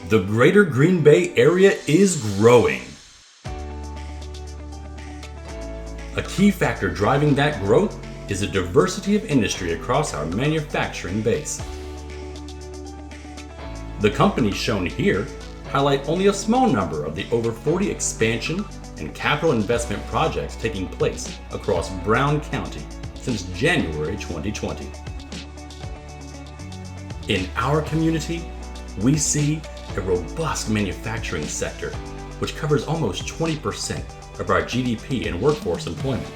The Greater Green Bay Area is growing. A key factor driving that growth is the diversity of industry across our manufacturing base. The companies shown here highlight only a small number of the over 40 expansion and capital investment projects taking place across Brown County since January 2020. In our community, we see a robust manufacturing sector, which covers almost 20% of our GDP and workforce employment.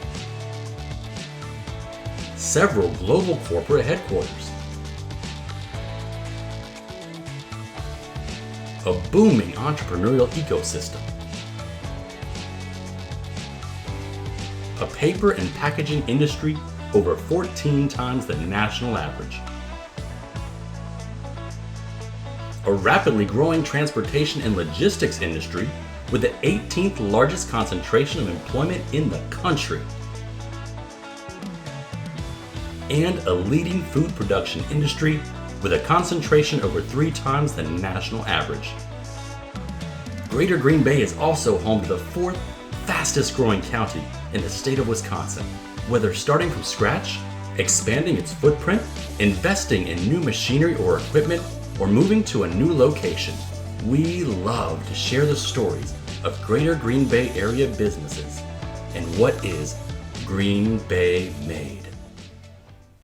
Several global corporate headquarters. A booming entrepreneurial ecosystem. A paper and packaging industry over 14 times the national average. A rapidly growing transportation and logistics industry with the 18th largest concentration of employment in the country. And a leading food production industry with a concentration over 3 times the national average. Greater Green Bay is also home to the 4th fastest growing county in the state of Wisconsin. Whether starting from scratch, expanding its footprint, investing in new machinery or equipment, or moving to a new location, we love to share the stories of Greater Green Bay Area businesses and what is Green Bay made.